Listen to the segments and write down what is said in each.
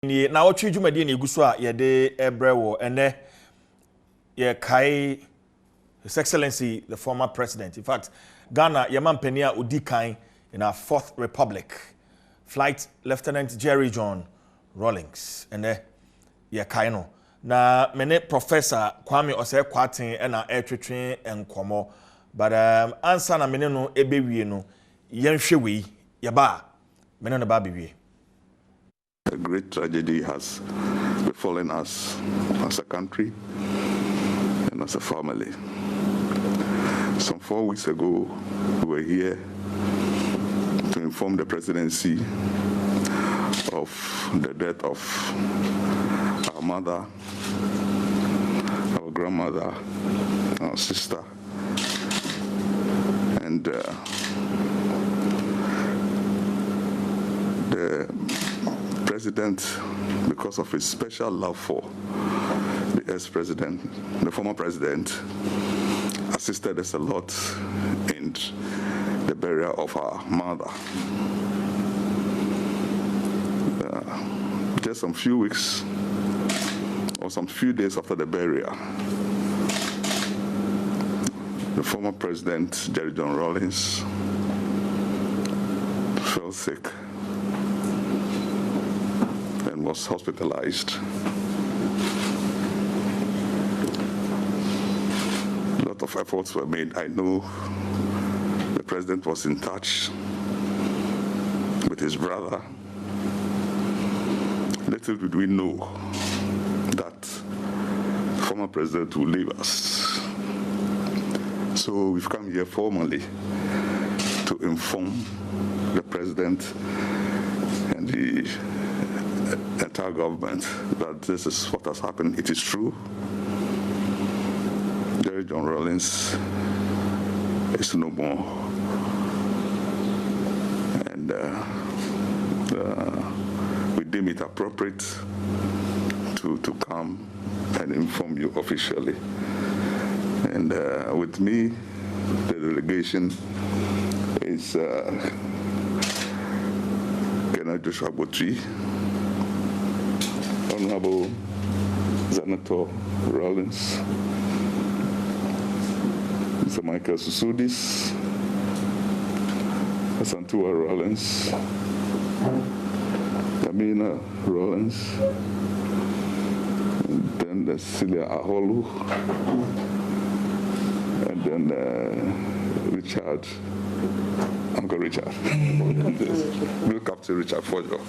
Nnawotwe dwumadi na eguso a ye de ebrewo ene ye kai His Excellency the former president. In fact, Ghana Yamampeni a odi kan in our 4th Republic. Flight Lieutenant J.J Rawlings ene ye kai no. Na mene Professor Kwame Ose Kwaten na etwetwe enkomo. But answer na mene no ebewie no yenhwe wi ye ba mene no ba bewie. A great tragedy has befallen us as a country and as a family. Some 4 weeks ago, we were here to inform the presidency of the death of our mother, our grandmother, our sister, and the president, because of his special love for the ex-president, the former president, assisted us a lot in the burial of our mother. Just some few weeks or some few days after the burial, the former president, J.J Rawlings, fell sick and was hospitalized. A lot of efforts were made. I know the president was in touch with his brother. Little did we know that the former president will leave us. So we've come here formally to inform the president and the entire government that this is what has happened. It is true. J.J Rawlings is no more. And we deem it appropriate to come and inform you officially. And with me, the delegation is Nnawotwe, Honorable Senator Rawlings, Mr. Michael Susudis, Asantua Rawlings, Kamina Rawlings, and then the Celia Aholu, and then Richard, Uncle Richard, Bill Captain Richard Fojo.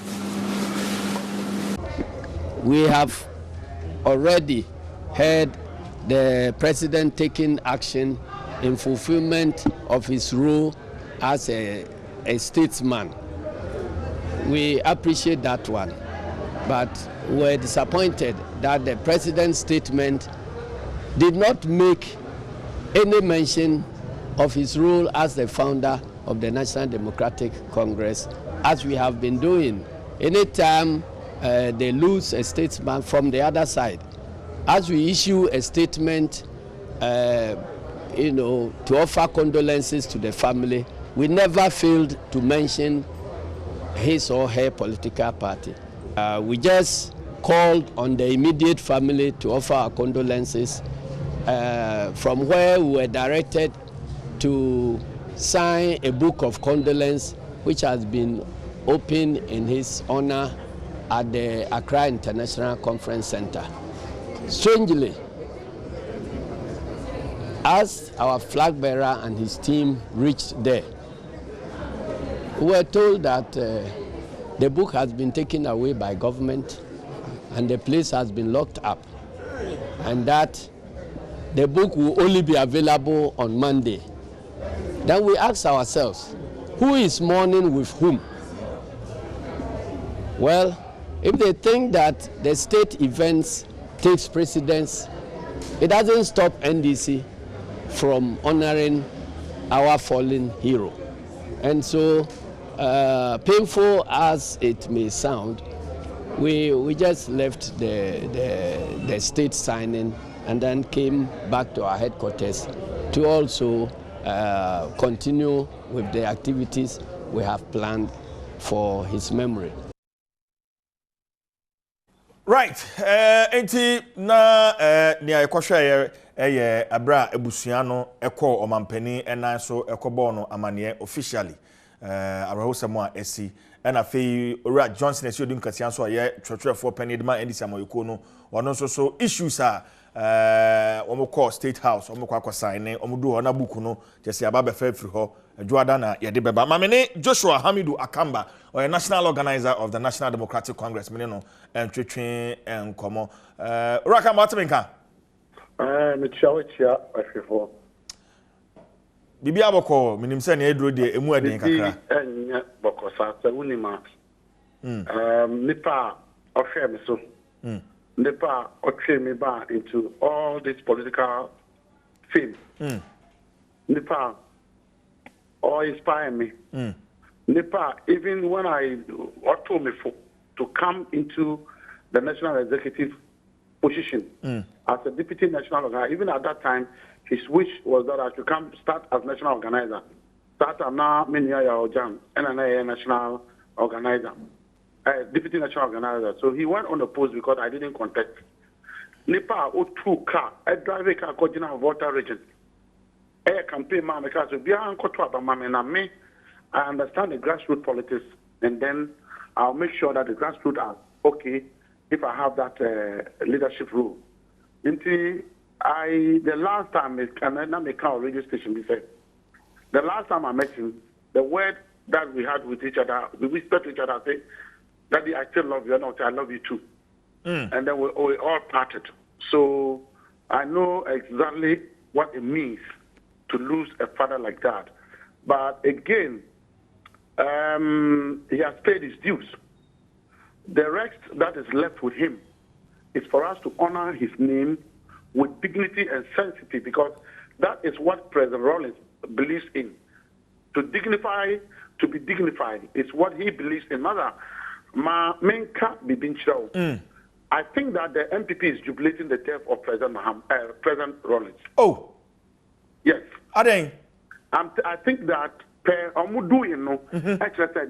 We have already heard the president taking action in fulfillment of his role as a statesman. We appreciate that one, but we're disappointed that the president's statement did not make any mention of his role as the founder of the National Democratic Congress, as we have been doing. Anytime they lose a statesman from the other side, as we issue a statement, to offer condolences to the family, we never failed to mention his or her political party. We just called on the immediate family to offer our condolences, from where we were directed to sign a book of condolence, which has been opened in his honor at the Accra International Conference Center. Strangely, as our flag bearer and his team reached there, we were told that the book has been taken away by government and the place has been locked up, and that the book will only be available on Monday. Then we asked ourselves, who is mourning with whom? Well, if they think that the state events takes precedence, it doesn't stop NDC from honoring our fallen hero. And so, painful as it may sound, we just left the state signing and then came back to our headquarters to also continue with the activities we have planned for his memory. Right. Enti na ni ayekwahwe abra ebusua no ekọ omampani enan so ekọbọ no amane officially arahosamo a esi na fei ora Johnson esi odum kasia so ye twetwefo panidma endisi amoyeko no ono so issues a omukọ State House omukọ akosign omudu ho na buku no jesi aba be fa firi ho adwoada na ye de beba mamene Joshua Hamidu Akamba or a national organizer of the National Democratic Congress meneno entwetwe enkomo Raka Martinka Nnawotwe afefo Bibi aboko minim se na edro de emu aden kakra enya boko sa unima nipa ofre me so nipa otwe me ba into all this political thing nipa or inspire me nipa even when I told me for to come into the national executive position as a deputy national organizer. Even at that time, his wish was that I should come start as national organizer. Start now, and a national organizer, deputy national organizer. So he went on the post because I didn't contest. Nipa O2 car, a driver car, coordinator voter region. A campaign man because beyond Kotwa me, I understand the grassroots politics, and then I'll make sure that the grassroots are okay if I have that leadership role. The last time radio station, we said, the last time I met him, the word that we had with each other, we whispered to each other, say, Daddy, I still love you, I love you too. And then we all parted. So I know exactly what it means to lose a father like that. But again, he has paid his dues. The rest that is left with him is for us to honor his name with dignity and sensitivity, because that is what President Rawlings believes in. To dignify, to be dignified is what he believes in. Mother, I think that the MPP is jubilating the death of President Rawlings. Oh. Yes. Adom. I think that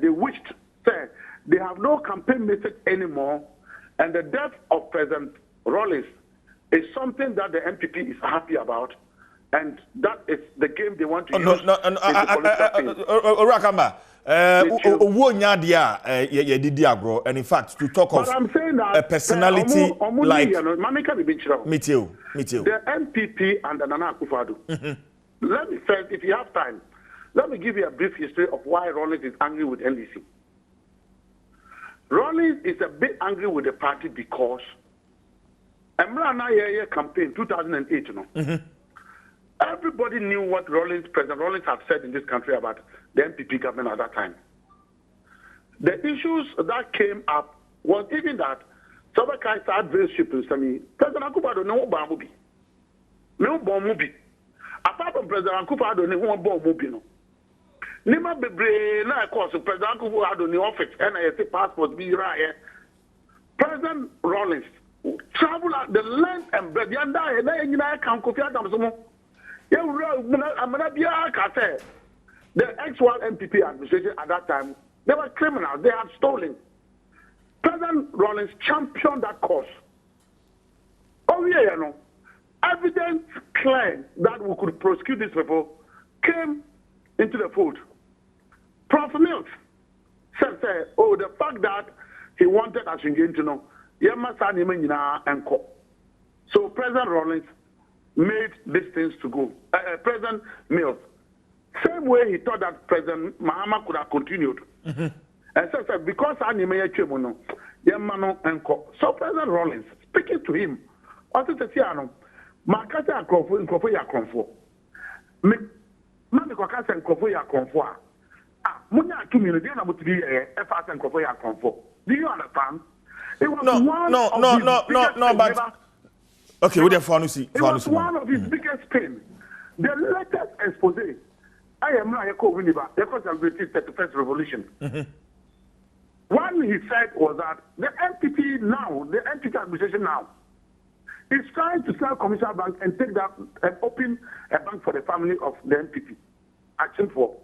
they wished, say, they have no campaign message anymore, and the death of President Rawlings is something that the MPP is happy about, and that is the game they want to use. Rakamba, and in fact, to talk of I'm saying that a personality like me too. The MPP and the Nana Akufo-Addo. Let me first, if you have time, let me give you a brief history of why Rawlings is angry with NDC. Rawlings is a bit angry with the party because Emra campaign 2008, you know. Everybody knew what President Rawlings had said in this country about the MPP government at that time. The issues that came up was even that Sabakai started very simple to me. President Akufo-Addo no bomb no bomb. Apart from President Akufo-Addo no bomb no. Nima bebre na course President Akufo-Addo in the office and I say passport be right. President Rawlings travel the length and breadth. Yanda na nyina kan Kofi Adom so mo. The actual MPP administration at that time, they were criminals. They had stolen. President Rawlings championed that cause. Oh yeah, you know, evidence clear that we could prosecute these people came into the fold. Prof. Mills said, oh, the fact that he wanted us to know, so President Rawlings made these things to go. President Mills, same way he thought that President Mahama could have continued. And so because I so President Rawlings, speaking to him, also to say, Makasa and Kofi ya Konfo. Mami Kwakasa and Kofi ya Konfo. Munya community na mutiri FS and Kofi ya Konfo. Do you understand? It was no, but okay, what the it was one of his biggest pains. The latest expose, I am not a co-winner, because of the 31st revolution. One he said was that the MPP now, the MPP administration now, is trying to sell commercial banks and take that and open a bank for the family of the MPP. Action for.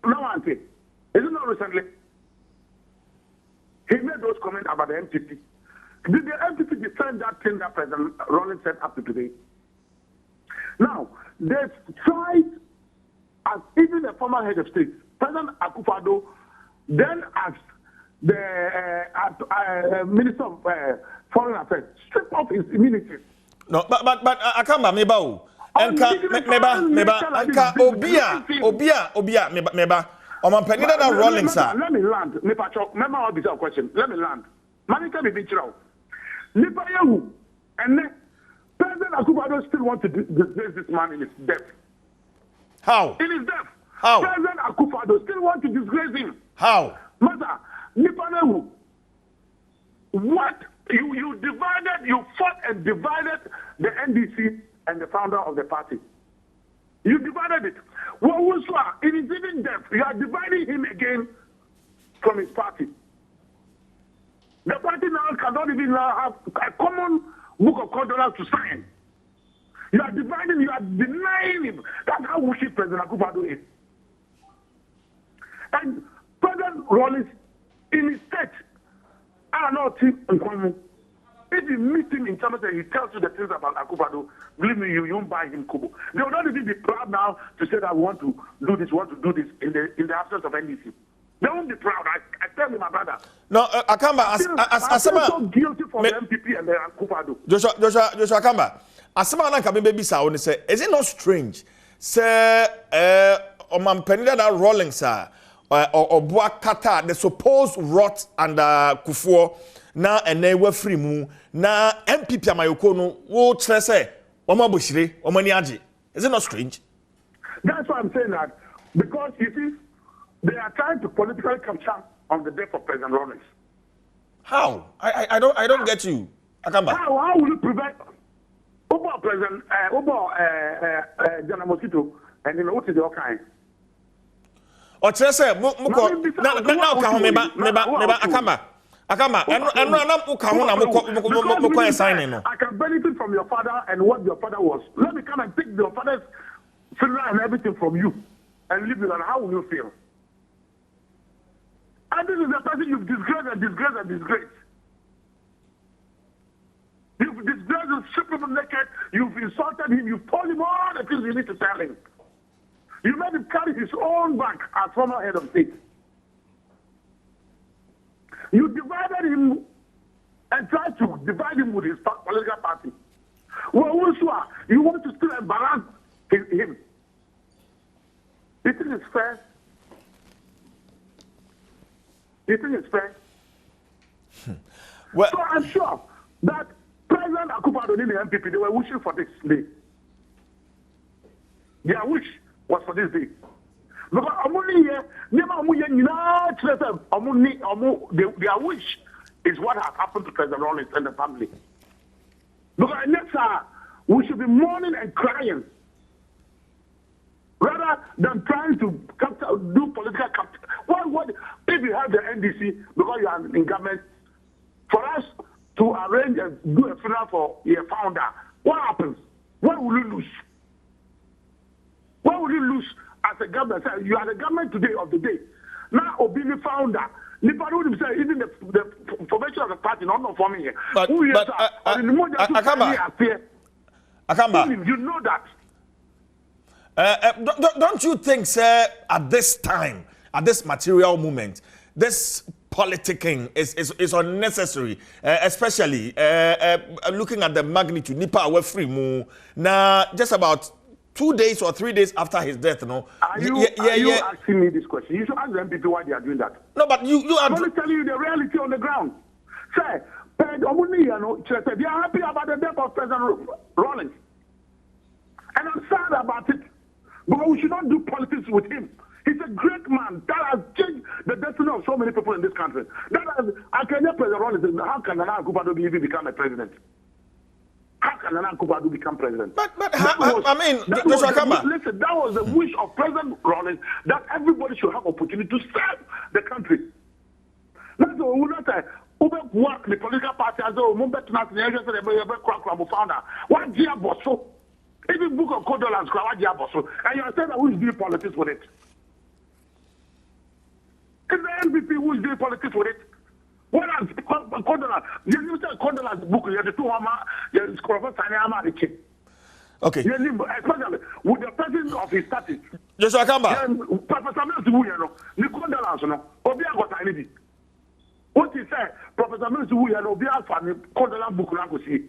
Now, Auntie, is it not recently? He made those comments about the MPP. Did the NPP defend that thing that President Rawlings said up to today? Now, they've tried, as even the former head of state, President Akufo-Addo, then as the Minister of Foreign Affairs, strip off his immunity. No, but Akamba meba Anka obia meba. Omampeni that Rawlings sir. Let me land. Remember all this question. Let me land. Manika be bichiraw. Nipa yehu and President Akufo-Addo still want to disgrace this man in his death. How? In his death. How? President Akufo-Addo still want to disgrace him. How? Mother, Nipa yehu. What? You divided, you fought and divided the NDC and the founder of the party. You divided it. Wawuswa, in his even death, you are dividing him again from his party. The party now cannot even have a common book of condolence to sign. You are dividing, you are denying him. That's how wishy President Akufo-Addo is. And President Rawlings, in his state, I don't know, if you meet him in Chamber, he tells you the things about Akufo-Addo, believe me, you won't buy him Kubo. They will not even be proud now to say that we want to do this in the absence of NDC. They won't be proud. I tell you, my brother. No, Akamba, I feel so guilty for the MPP and the Akufo-Addo. Joshua Akamba, Asama na kabe baby sa oni say, is it not strange? Say, Omampeni that Rawlings sir, or Boa Kata, the supposed rot under Kufuor. Na ene we free mu na MPP amayoko no wo kire say omo boshire omo ni age. Is it not strange? That's why I'm saying that, because you see they are trying to politically capture on the death of President Rawlings. How? I don't get you. Akamba. How will you prevent Obo President General Mosquito and then what is the kind? O kire say mo na ka ho meba Akama, signing no. I can benefit from your father and what your father was. Let me come and take your father's funeral and everything from you and leave you, and how will you feel? And this is the person you've disgraced and disgraced and disgraced. You've disgraced him, stripped him naked, you've insulted him, you've told him all the things you need to tell him. You made him carry his own back as former head of state. You divided him and tried to divide him with his political party. Well, you want to still embarrass him. You think it's fair? You think it's fair? Well, so I'm sure that President Akufo-Addo and the MPP, they were wishing for this day. Their wish was for this day. Because their wish is what has happened to President Rawlings and the family. Because next we should be mourning and crying rather than trying to do political capture. What if you have the NDC because you are in government, for us to arrange and do a funeral for your founder, what happens? What will you lose? What will you lose? As a government, you are the government today of the day. Now, Obini founder, even the formation of the party, not forming here. Akamba, you know that. Don't you think, sir, at this time, at this material moment, this politicking is unnecessary, especially looking at the magnitude. Nipa awe free mu na just about 2 days or 3 days after his death, no? Are you asking me this question? You should ask the MPP why they are doing that. No, but you are... I'm only telling you the reality on the ground. Say, they are happy about the death of President Rawlings. And I'm sad about it. But we should not do politics with him. He's a great man that has changed the destiny of so many people in this country. I can hear President Rawlings, how can Nana Akufo-Addo even become a president? How can Nana Akufo-Addo become president? Listen, that was the wish of President Rawlings, that everybody should have opportunity to serve the country. That's what we not say. The political party as well, founder. What dear boss? Even book of condolence, and you are saying that who is doing politics with it? It's the NPP who is doing politics with it. What else? Condolence. You say condolence book. You have the two you Professor Sanyama the kid. Okay. Especially with the president of his party. Joshua Kamba. Professor Mills Wuyano. The condolence no. Obi got any. What he said, Professor Mills Wuyano. Obi got condolence book na go see.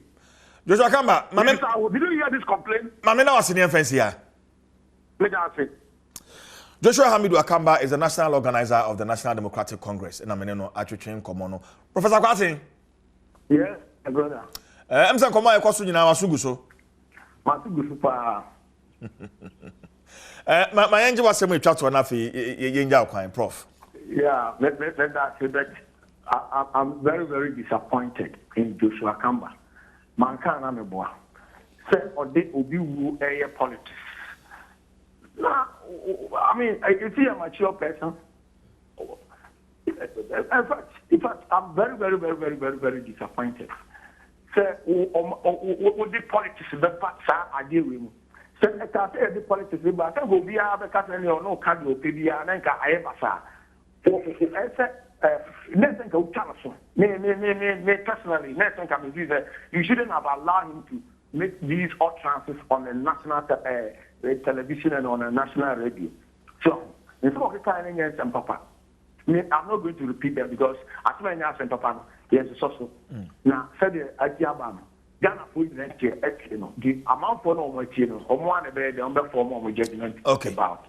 Joshua Kamba. Did you hear this complaint? Mame na was in the here. Let us say. Joshua Hamidu Akamba is the national organizer of the National Democratic Congress in Ameneno Atwetwen Komono. Professor Kwatin. Yes, brother. I'm saying Komo ekoso nyina wasugu so. Masugu pa. My angel was saying chat to anafi yenja kwan prof. Yeah, let that say that I'm very, very disappointed in Joshua Kamba. Manka na meboa. Say ode obi wu eye politics. Nah, I mean, is he a mature person? In fact, I'm very, very, very, very, very, very disappointed. Say, what the politics the fact I deal with. Say, I can't say the politics, but I will be able to say no cardio, PBA, and I ever say. Next thing I tell me personally, next thing I do that you shouldn't have allowed him to make these utterances on the national television and on a national radio. So, in some of the time, I'm Papa. I'm not going to repeat them because as many as Papa, yes, it's also. Now, said the Adiabam, Ghana food next year, the amount for no more children, or one of the number for more judgment about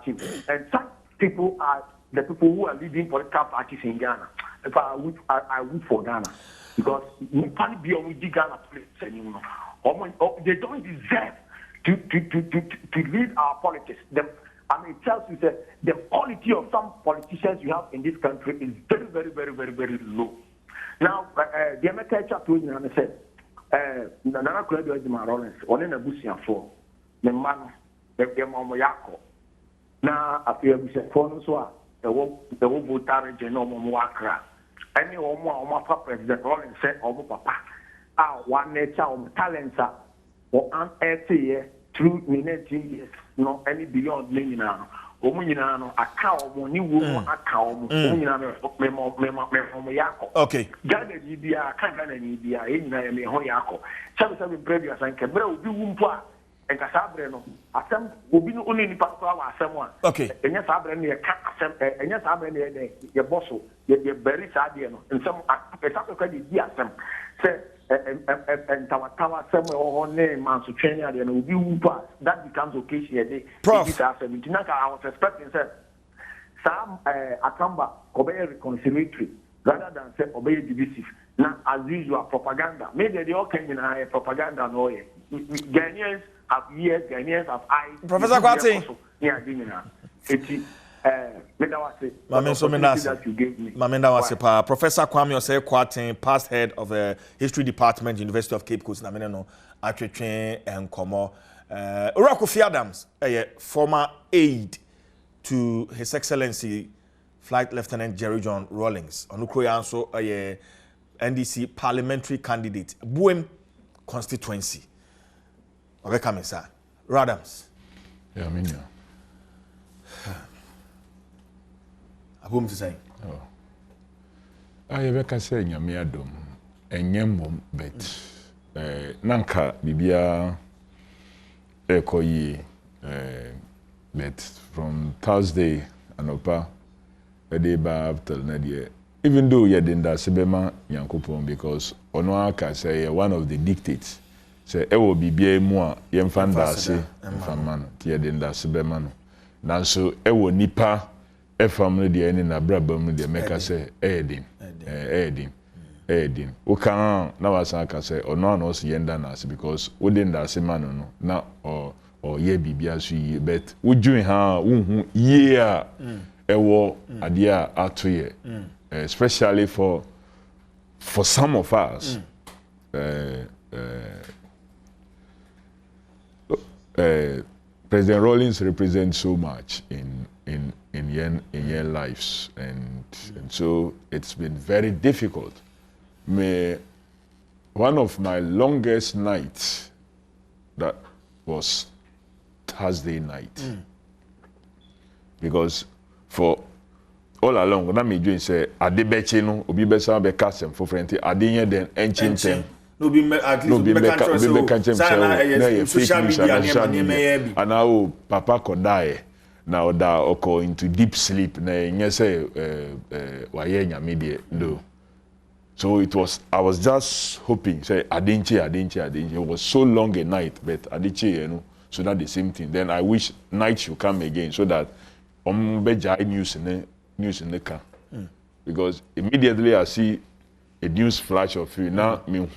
him. And some people are the people who are leading political parties in Ghana. If I would for Ghana because you can't be on the Ghana place anymore. They don't deserve to lead our politics. It tells you that the quality of some politicians you have in this country is very, very, very, very, very low. Now, the American chap told me and said, Nnawotwe Rawlings, one in a bushia for the man, the Yako. Now, after a bushia for so the whole Tara Genome Wakra. Any more President Rawlings said, oh, Papa, one nature of talents or an 80 years through 19 years, no any beyond me now. Omunino, a cow, money woman, a cow, okay. Gather Libya, Kangana Libya, in Hoyako. Some previous and Cabral, do Wumpa, and Casabreno. A some will be only in Pasqua, someone. Okay. And yes, I bring a cat, and yes, I bring your bosso, your very sadian, and some credit, yes, some say. And Tawa somewhere or name man to train and will be that becomes occasionally. Prof. I was expecting some Akamba obey reconciliatory rather than say obey divisive. Now, as usual, propaganda. Maybe they all came in propaganda. No, Ghanaians have ears, Ghanaians have eyes. Professor Kwati. Yeah, Professor Kwame Osei Kwarteng, past head of the History Department, University of Cape Coast, Nameneno, Atwetwen and Komo. Kofi Adams, former aide to His Excellency Flight Lieutenant J.J Rawlings. Onukroya also a NDC parliamentary candidate, Buem constituency. Okay, come sir. Adams. Yeah, I mean, Abum to say. Oh. I ever say Nyame Adom, enyem bet. Nanka bibia ekoyi bet from Thursday anopa day ba after na even though you didn't sebema Nyankopon because ono aka say one of the dictates say e wo bibia mu a yemfa ndase mfama no tie didn't sebema no nanso e wo nipa family de any na brabam de meka say Aide o kan na wasan ka say ono no so yenda na because we didn't ndase man no na or ye bibia so ye bet wudwin ha wonhu ye a ewo ade a atoye especially for some of us President Rawlings represents so much in your lives and so it's been very difficult. One of my longest nights that was Thursday night because for all along na me join say ade beche no obi be say be kasem for friend ade yen den enchintem no be at least be kanchem say social media and now papa could die now that oko into deep sleep na yen say waye nyame de do. So I was just hoping say adinche it was so long a night but adiche you know so that the same thing. Then I wish night should come again so that beja news in the car. Because immediately I see a news flash of you now me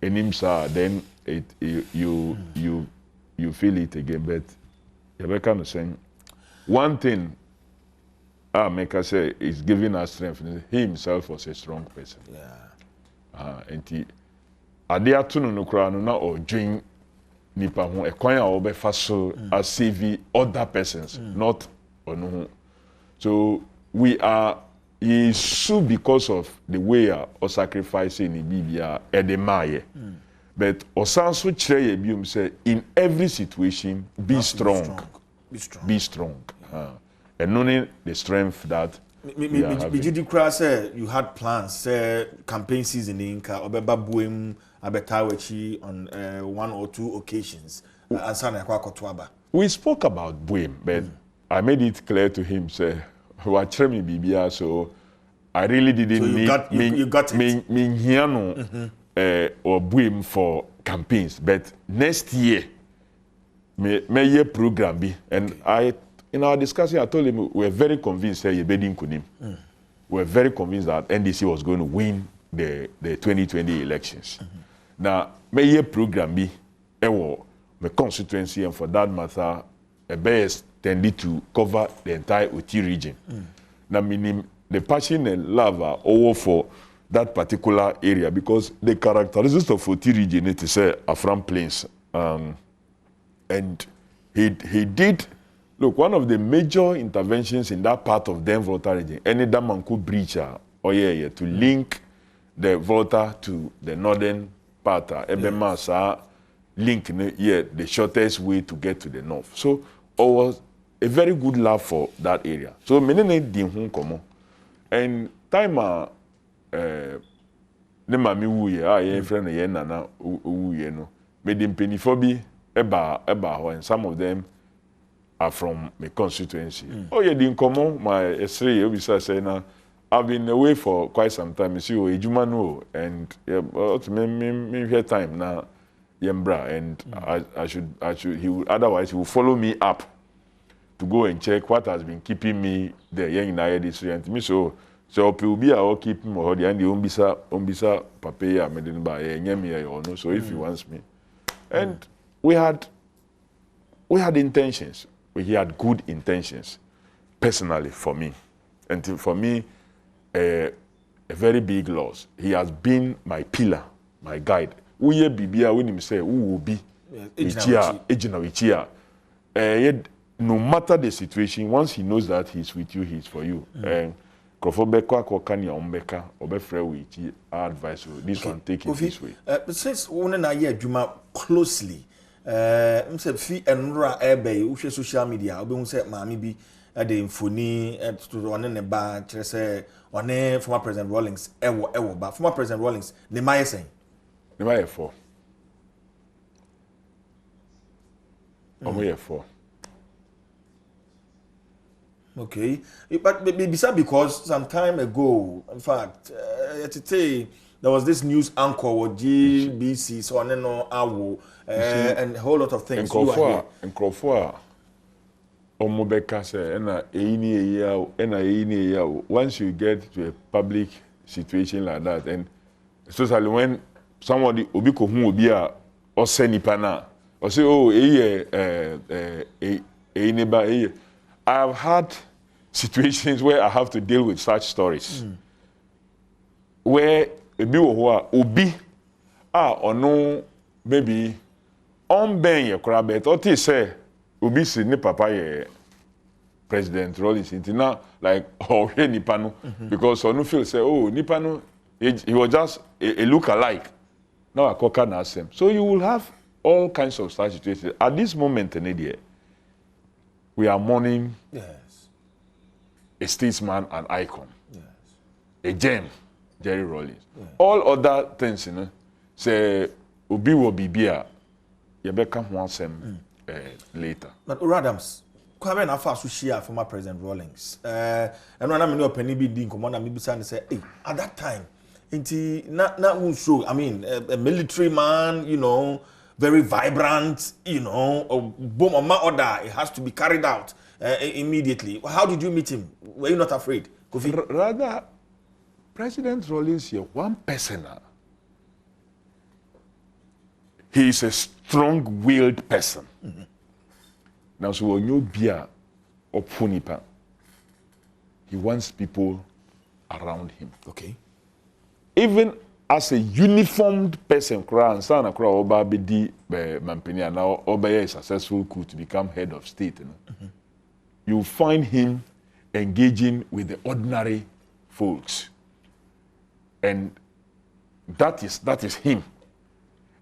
enimsa then you feel it again. But Rebecca was saying one thing Mecca say is giving us strength. He himself was a strong person. Yeah. And he ade atuno no kra no na odwen nipa ho ekwan a obefa so as save other persons, not onu. So we are so because of the way or sacrificing in Biblia edemaye. But osanso kire ye biom say in every situation be strong. Be strong. And knowing the strength that you had plans, campaign season in Inca, Obeba Buem, Abetawechi on 1 or 2 occasions. We spoke about Buem, but I made it clear to him, say, watch me Bibia, so I really didn't you got it. Or Buem for campaigns. But next year, my year program be, and in our discussion, I told him we're very convinced that we're very convinced that NDC was going to win the 2020 elections. Now, my year program be my constituency, and for that matter, a base tended to cover the entire Oti region. Now, meaning the passion and love are all for that particular area because the characteristics of Oti region is to say Afram Plains, and he did. Look, one of the major interventions in that part of the Volta region, any Damanku breach to link the Volta to the northern part, Ebemasa link the shortest way to get to the north. So it was a very good love for that area. So many din komo. And time ne mami wuye friend ye nana wuye no. Medim penifobi eba ho and some of them are from my constituency. Oh, yeah, didn't come on my essay. Obisa say now, I've been away for quite some time. You see, Ejumano, and me here time now, Yembra, and I should. He would otherwise he will follow me up to go and check what has been keeping me there. Young in Aide and me so people be all keep me or the umbisa papaya medin ba yemi or no. So if he wants me, and we had intentions. He had good intentions, personally, for me. And for me, a very big loss. He has been my pillar, my guide. Uye bibia when him say, who will be? No matter the situation, once he knows that he's with you, he's for you. And advice this one take it this way. Since one year Juma closely. Say fi enra ebe uhwe social media obi hu say maami bi de mfoni to one ne ba kire say one former president Rawlings ewo ba former president Rawlings ne maye sen ne maye for omo for okay but because some time ago in fact there was this news anchor with GBC so on no awo and a whole lot of things. And Kofi, Omobeka say, once you get to a public situation like that, and especially when somebody obiko hu obi a ose nipa na, or say, oh, I have had situations where I have to deal with such stories, where obi or no maybe on ben ye kra bet o ti say obi si ni papa ye President Rawlings now like oh nipa no because onu feel say oh nipa no he was just a look alike now akoka na asem. So you will have all kinds of such situations at this moment in India. We are mourning a statesman, an icon, a gem, Jerry Rawlings. All other things, say, Obi will be beer, you become one sem later. But Adams, Kwabe na fa so share former President Rawlings. And when I'm in your penny be din commander, maybe say, hey, at that time, not show. I mean, a military man, very vibrant, a boom on my order, it has to be carried out immediately. How did you meet him? Were you not afraid, Kofi? Rather, President Rawlings here, one person. He is a strong-willed person. Now, so when you be a opunipa, he wants people around him. Okay. Even as a uniformed person, Sana Oba Bedi Mampenia, now Oba is successful coup to become head of state. You find him engaging with the ordinary folks. And that is him.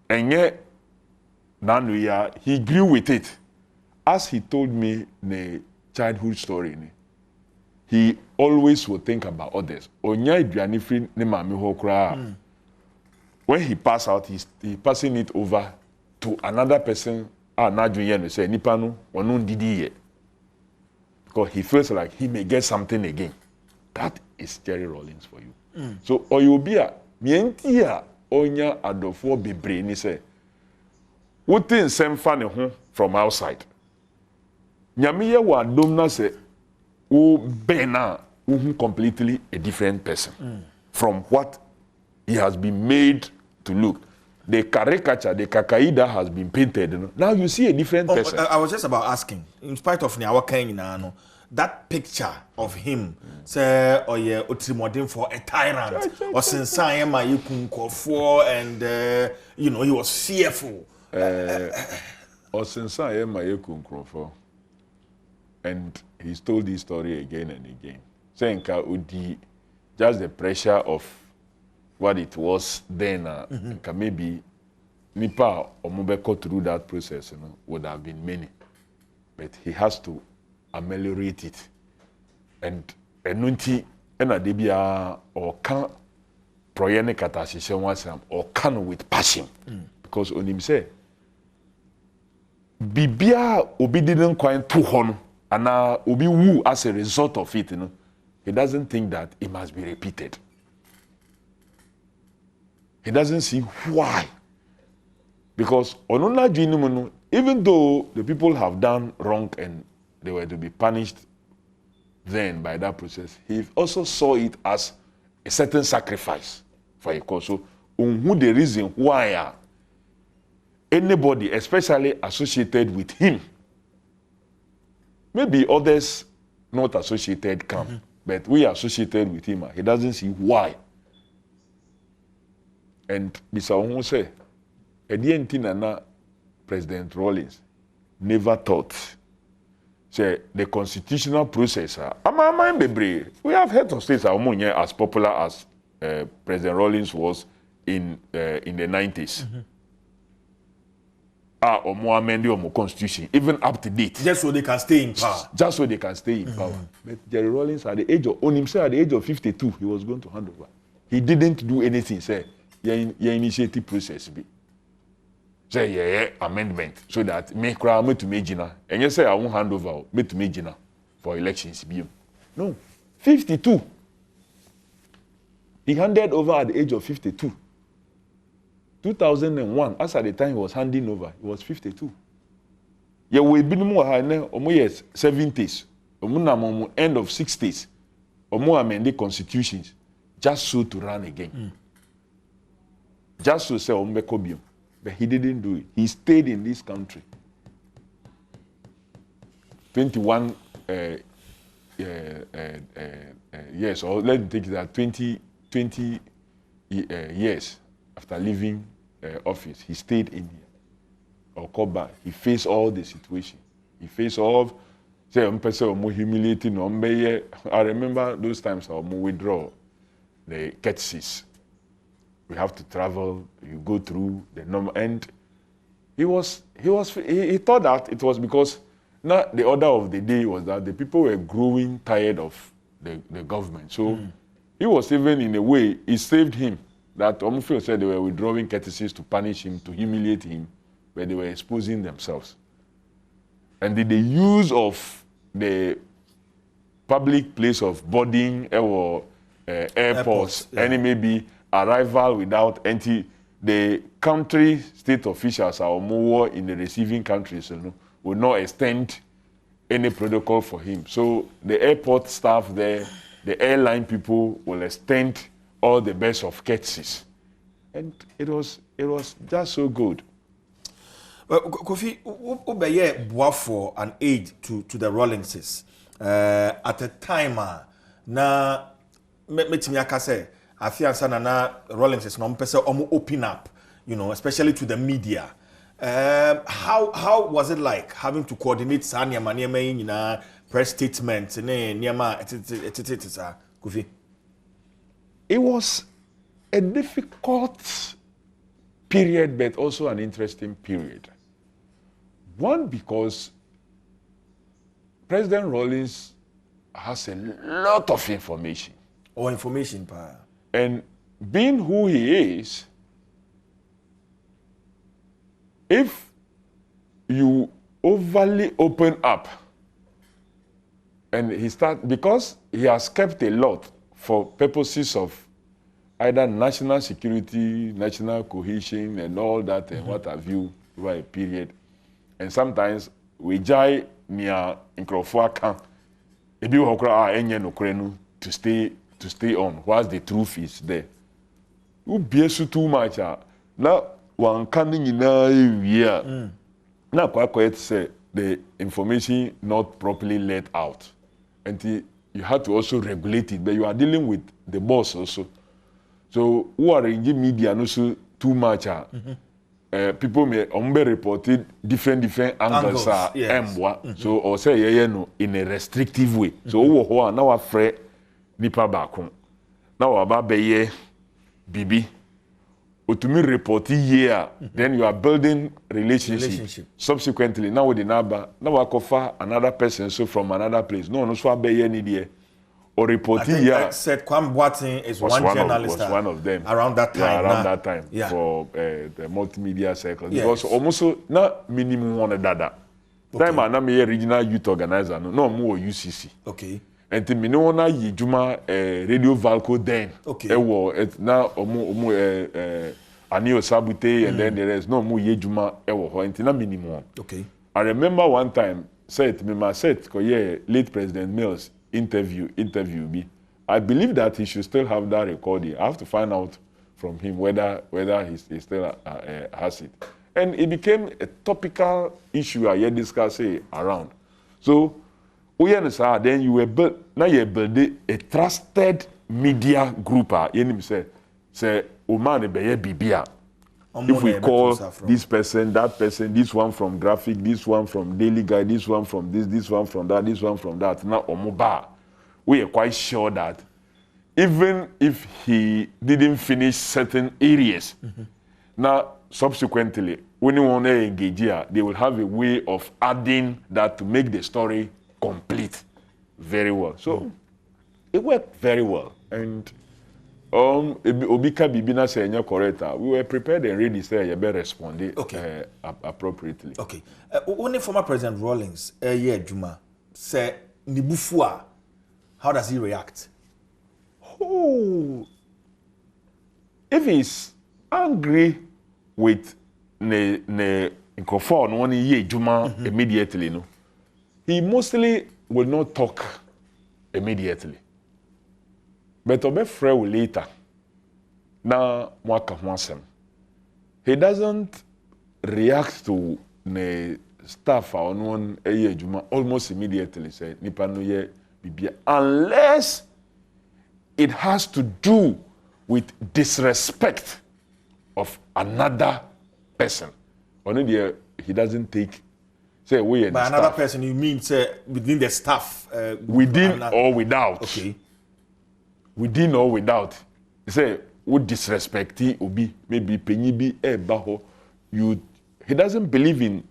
And yet, he grew with it. As he told me in a childhood story, he always would think about others. When he passed out, he's passing it over to another person. Because he feels like he may get something again. That is Jerry Rawlings for you. So, Oyobia, mientia onya adofo bebre ni say, what things same fan from outside. Nyamiye wa Adom na say, o bena completely a different person from what he has been made to look. The caricature, the kakaida has been painted. Now you see a different person. I was just about asking, in spite of Nnawotwe, that picture of him, say, oh yeah, Otrimodin for a tyrant, or since I am a Kofi, and he was fearful. Or since I am a Kofi, and he's told this story again and again, saying just the pressure of what it was then, maybe Nipa or Mubeko through that process, would have been many, but he has to ameliorate it. And nunti ena debia or can proyene katashishe wasam or can with passion. Because on him say bibia obi didn't quite too hon and obi woo as a result of it, he doesn't think that it must be repeated. He doesn't see why. Because even though the people have done wrong and they were to be punished then by that process, he also saw it as a certain sacrifice for a cause. So, who the reason why anybody, especially associated with him, maybe others not associated come, but we associated with him, he doesn't see why. And Mr. Onwo say, President Rawlings never thought. Say the constitutional process. We have head of states as popular as President Rawlings was in the 90s. Omo constitution, even up to date. Just so they can stay in power. Just so they can stay in power. But Jerry Rawlings, at the age of 52, he was going to hand over. He didn't do anything. Say, initiative process be. Say amendment so that me to Jina. And you say I won't hand over me to Jina for elections. No, 52. He handed over at the age of 52. 2001, as at the time he was handing over, he was 52. Yeah, we been more yes 70s, end of 60s, or more amended constitutions, just so to run again. Just to say Ombekobium. But he didn't do it. He stayed in this country. 21 years, or let's take that 20 years after leaving office, he stayed in here. Or come back. He faced all the situation. He faced all, say, more humiliating. I remember those times I withdraw the courtesies. We have to travel, you go through the normal, and he thought that it was because now the order of the day was that the people were growing tired of the government. So he was even, in a way, it saved him. That Omufio said they were withdrawing courtesies to punish him, to humiliate him, but they were exposing themselves. And the use of the public place of boarding or airports, and maybe arrival without entry, the country state officials are more in the receiving countries, will not extend any protocol for him. So the airport staff there, the airline people will extend all the best of courtesies. And it was just so good. Well, Kofi, Ubeye for an aide to the Rawlingses. At a time, na metimiaka say, I feel na Rawlingses no mpese omu open up, especially to the media. How was it like having to coordinate Sanya Maniama press statements Kofi? It was a difficult period, but also an interesting period. One, because President Rawlings has a lot of information. And being who he is, if you overly open up, and because he has kept a lot for purposes of either national security, national cohesion, and all that, and what have you, over a period. And sometimes we jai near Nkrofua ebi hokra enye nokrenu to stay on, whilst the truth is there. You be too much. Now one coming in here. Now quite say the information not properly let out. And you have to also regulate it, but you are dealing with the boss also. So who are in the media no so too much. People may reported different angles. Yes. So or say no in a restrictive way. So now afraid nipa back. Now about beye bibi. To me report here, then you are building relationship. Subsequently, now with the neighbor, now I cover another person so from another place. No so be any there. Or report here. I said Kwam Boateng is one journalist. Was one of them around that time. Yeah, that time for the multimedia circle. Yes. Because almost not minimum one dada. Time I am a regional youth organizer. No more UCC. Okay. And to me no na yijuma radio Valco then. Okay. Now Anio Sabute and then the rest. No more yijuma and na minimum. Okay. I remember one time late President Mills interview me. I believe that he should still have that recording. I have to find out from him whether he still has it. And it became a topical issue I discussed around. So then you were built a trusted media group. Say Oman beye bibia. If we call this person, that person, this one from graphic, this one from Daily Guide, this one from this one from that, this one from that, now Omoba, we are quite sure that even if he didn't finish certain areas, now subsequently, when you want to engage here, they will have a way of adding that to make the story complete very well. So it worked very well. And Obika Bibina say correct. We were prepared and ready say you better respond appropriately. Okay. Only former President Rawlings Juma say Nibufua. How does he react? Oh, if he's angry with ne Kofi no one ye Juma immediately, no, he mostly will not talk immediately. But obe frɛ will later. Na mwaka hwasem. He doesn't react to the staff on one juma almost immediately. Say nipa no ye bibia unless it has to do with disrespect of another person. Only he doesn't take. Say we by another staff. Person you mean say within the staff? Within or without. Okay. Within or without. Say would disrespect obi maybe penyi bi baho. He doesn't believe in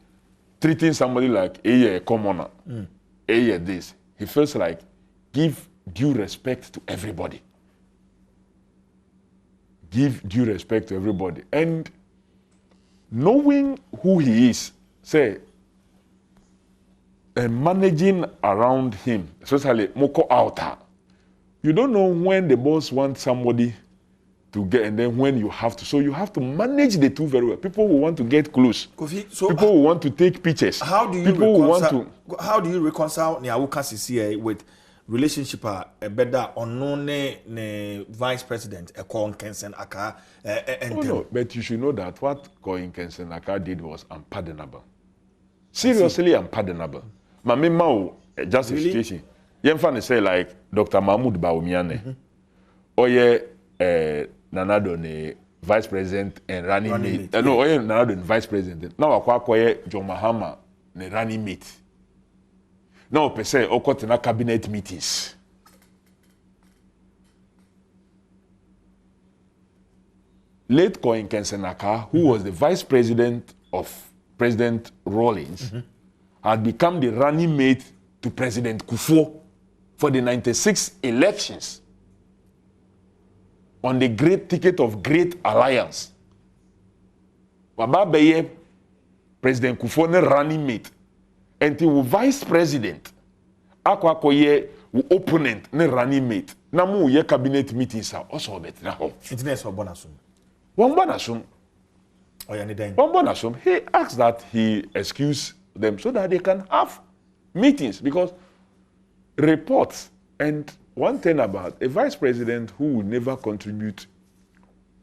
treating somebody like a commoner. This. He feels like give due respect to everybody. Give due respect to everybody. And knowing who he is, say, and managing around him, especially Moko Alta, you don't know when the boss wants somebody to get and then when you have to. So you have to manage the two very well. People who want to get close. Kofi, so people who want to take pictures. How do you reconcile Nnawotwe Sisi with relationship better unknown ne vice president Ekon Kensen Aka no, but you should know that what Koin Kensen Aka did was unpardonable. Seriously unpardonable. Mami Mao just a situation. Yemfane say like Dr. Mahmoud Bawumiane. Oye Nanado ne vice president and running mate. No, oye Nanado ne vice president. Now akwa John Mahama ne running mate. Now, per se, okotena cabinet meetings. Late Koin Kensenaka, who was the vice president of President Rawlings, had become the running mate to President Kufuor for the 96 elections on the great ticket of Great Alliance. Wababeye, President Kufuor ne running mate. Until vice president, akwakoye opponent ne running mate. Namu ye cabinet meetings are also bet na ho. Internet so bonasum. One bonasum. Oya ni den. One bonasum. He asked that he excuse them so that they can have meetings because reports and one thing about a vice president who will never contribute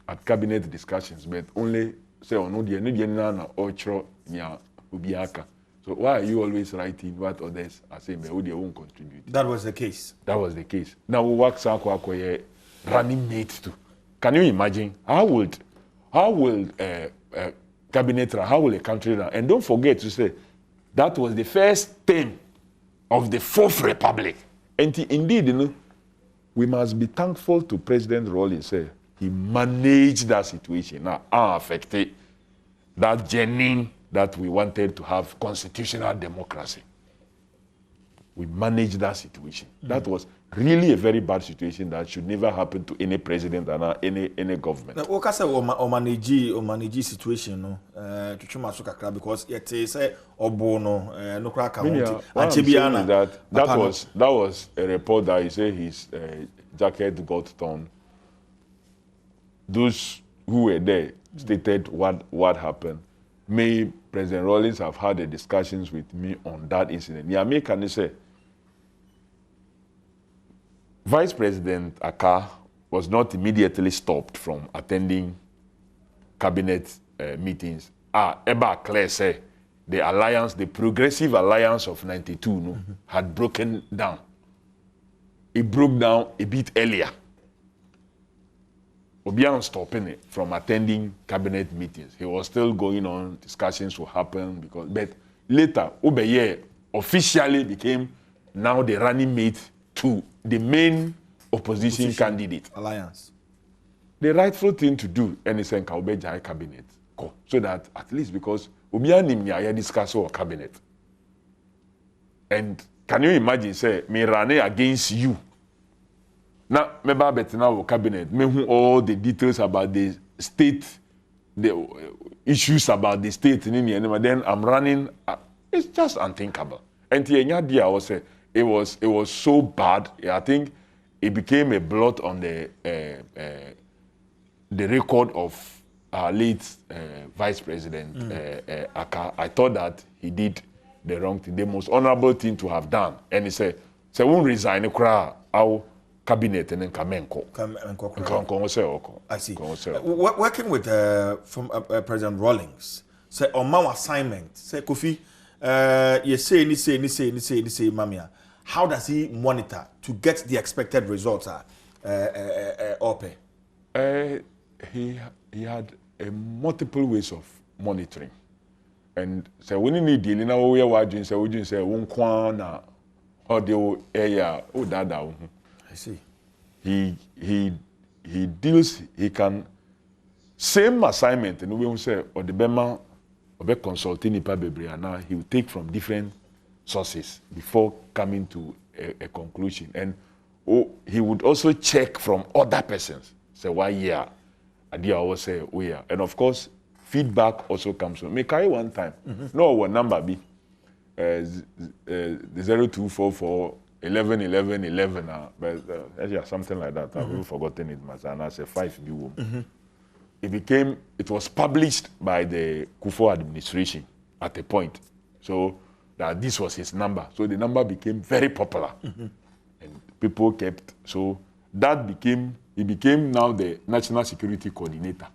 at cabinet discussions but only say ono die na ochro nya obiaka. So why are you always writing what others are saying, but they won't contribute? That was the case. That was the case. Now we work Sanko running mates too. Can you imagine how will cabinet run, how will a country run? And don't forget to say that was the first term of the Fourth Republic. And indeed, you know, we must be thankful to President Rawlings. Say he managed that situation. Now, affected that journey that we wanted to have constitutional democracy. We managed that situation. That was really a very bad situation that should never happen to any president and any government. Now, what say o manage situation no to chuma so kakra because yet say obo no no kra ka that was a report that he said his jacket got torn. Those who were there stated what happened. May President Rawlings have had the discussions with me on that incident. Niamey can say Vice President Aka was not immediately stopped from attending cabinet meetings. Eba Claire said the alliance, the progressive alliance of 92 had broken down. It broke down a bit earlier. Obiang stopping it from attending cabinet meetings. He was still going on, discussions will happen but later, Obeye officially became now the running mate to the main opposition candidate. Alliance. The rightful thing to do, and it's in Kaubejai cabinet, so that at least because Obiang Nimya discuss our cabinet. And can you imagine, say, me run against you? Now, maybe our cabinet, maybe all the details about the state, the issues about the state, then I'm running. It's just unthinkable. And it was so bad. I think it became a blot on the record of our late Vice President Aka. I thought that he did the wrong thing, the most honorable thing to have done. And he said, "So won't resign. Our cabinet and then Kamenko." I see. Working with from President Rawlings, say on my assignment, say Kofi, you say, Mamia. How does he monitor to get the expected results? Ope. He had multiple ways of monitoring, and so when you need dealing now, we are watching. So we just say one corner or the area. Oh, that. I see. He deals. He can same assignment, and we will say or the Bema or consulting Nipa Bebriana. He will take from different sources before coming to a conclusion. And he would also check from other persons. Say, why yeah? Idea always say, oh yeah. And of course, feedback also comes from. Me carry one time. No, what number be? 0244 11 11 11. Yeah, something like that. I've even forgotten it. And I say 5 B. It was published by the Kufuor administration at a point. So that this was his number. So the number became very popular. And people kept, so he became now the National Security Coordinator.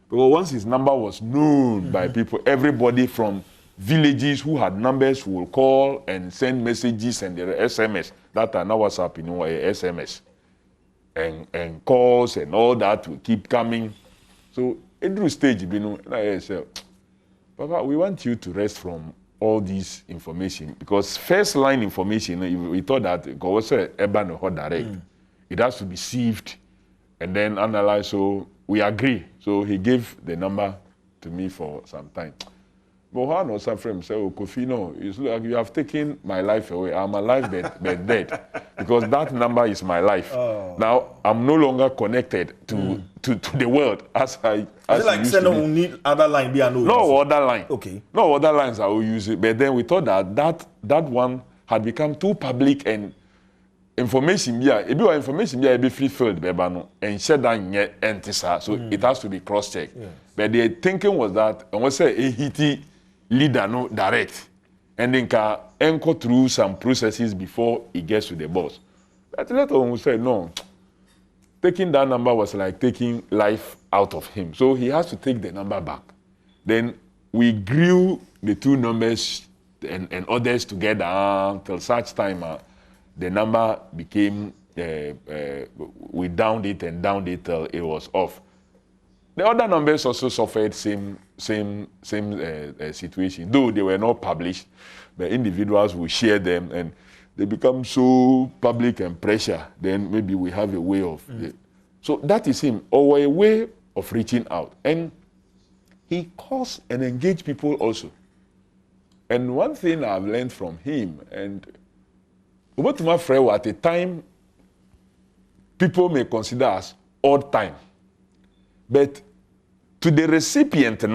Because once his number was known by people, everybody from villages who had numbers will call and send messages and their SMS. That are now WhatsApp, SMS. And calls and all that will keep coming. So it drew stage, I said, Papa, we want you to rest from all this information because first line information, we thought that direct. It has to be sieved and then analyzed. So we agree. So he gave the number to me for some time. But one or some said, oh, Kofi, no, it's like you have taken my life away. I'm alive but dead. Because that number is my life. Oh. Now, I'm no longer connected to the world as I used to be. Need other line? No other line. Okay. No other lines I will use it. But then we thought that one had become too public and information be free filled and shut down so it has to be cross-checked. Yes. But the thinking was that and we say AHT leader no direct and then can anchor through some processes before it gets to the boss. But later on we said no. Taking that number was like taking life out of him. So he has to take the number back. Then we grew the two numbers and others together till such time the number became, we downed it till it was off. The other numbers also suffered same situation. Though they were not published, the individuals will share them and they become so public and pressure, then maybe we have a way of... So that is him, or a way of reaching out. And he calls and engage people also. And one thing I've learned from him, and what my friend at a time, people may consider as odd time. But to the recipient,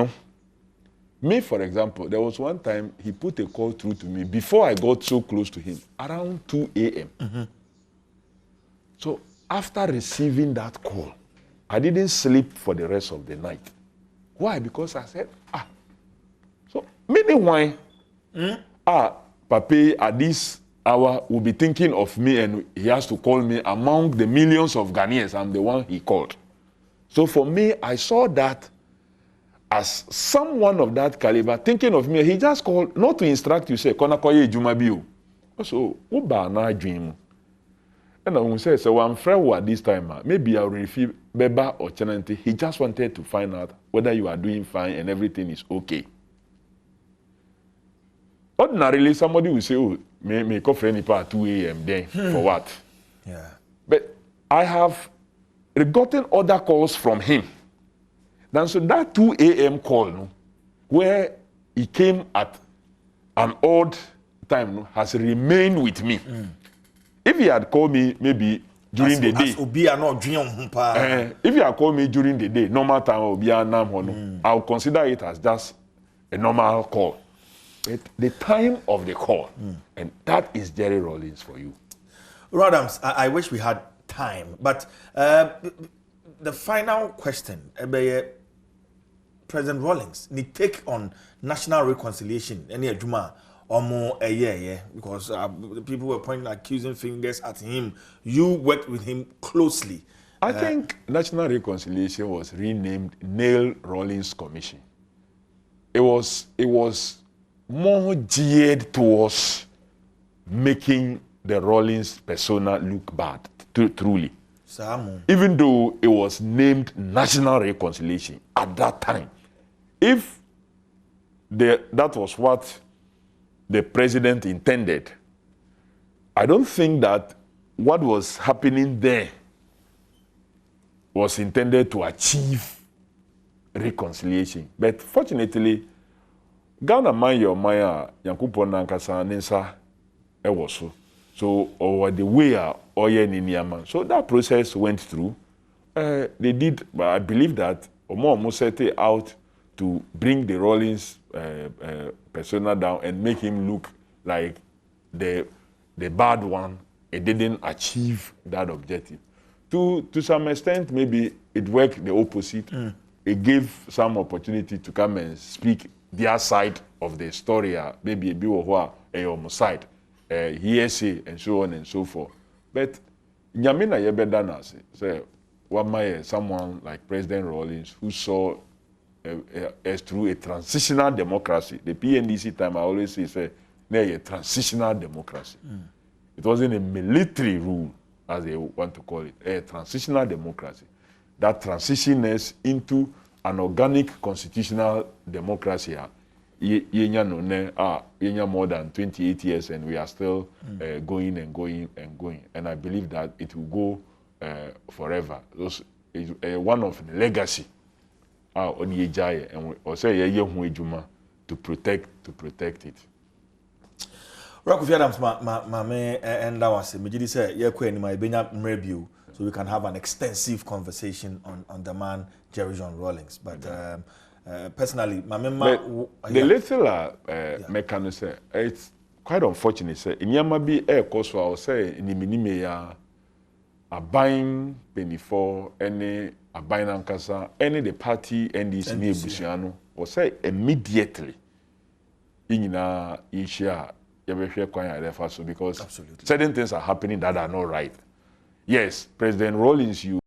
me, for example, there was one time he put a call through to me before I got so close to him, around 2 a.m. So after receiving that call, I didn't sleep for the rest of the night. Why? Because I said, so maybe why? Papi, at this hour, will be thinking of me and he has to call me among the millions of Ghanaians. I'm the one he called. So for me, I saw that as someone of that caliber thinking of me. He just called, not to instruct you, say, Konakoye Jumabio. So, Ubana dream. And I will say, so I'm friend at this time, maybe I'll refuse Beba or Chenante. He just wanted to find out whether you are doing fine and everything is okay. Ordinarily, somebody will say, oh, may call for any part 2 a.m. then for what? Yeah. But I have gotten other calls from him. Then so that 2 a.m. call, where he came at an odd time, has remained with me. If he had called me maybe during the day, if he had called me during the day, normal time, I'll consider it as just a normal call. But the time of the call, and that is J.J Rawlings for you. Adams, I wish we had time, but the final question, President Rawlings, ni take on national reconciliation, any adjuma or more a year, because people were pointing accusing fingers at him. You worked with him closely. I think national reconciliation was renamed Nnawotwe Rawlings Commission. It was more geared towards making the Rawlings persona look bad, truly. Even though it was named National Reconciliation at that time. If that was what the president intended, I don't think that what was happening there was intended to achieve reconciliation. But fortunately, Ghana man your maya Yankupon Nankasa Ninsa Ewosu. So, or the way or Niniama. So that process went through. They did, but I believe that Omo set it out to bring the Rawlings persona down and make him look like the bad one. It didn't achieve that objective. To some extent, maybe it worked the opposite. It gave some opportunity to come and speak their side of the story, maybe a bit of a side, hearsay, and so on and so forth. But Nyamina Yebedana say, someone like President Rawlings who saw as through a transitional democracy. The PNDC time I always say a transitional democracy. It wasn't a military rule, as they want to call it, a transitional democracy. That transitions into an organic constitutional democracy. Yenya more than 28 years and we are still going and going and going. And I believe that it will go forever. Those is one of the legacy on Yejaya and or say to protect it. Kofi Adams, my and that was me. Say, yeah, my review, so we can have an extensive conversation on the man J.J Rawlings. But personally, my member, the little mechanism, it's quite unfortunate. Say, in Yamabi air course, I will say in the minime a buying penny for any a buying ankasa, any the party and this new Busiano, or say immediately in Asia. Because absolutely certain things are happening that are not right. Yes, President Rawlings, you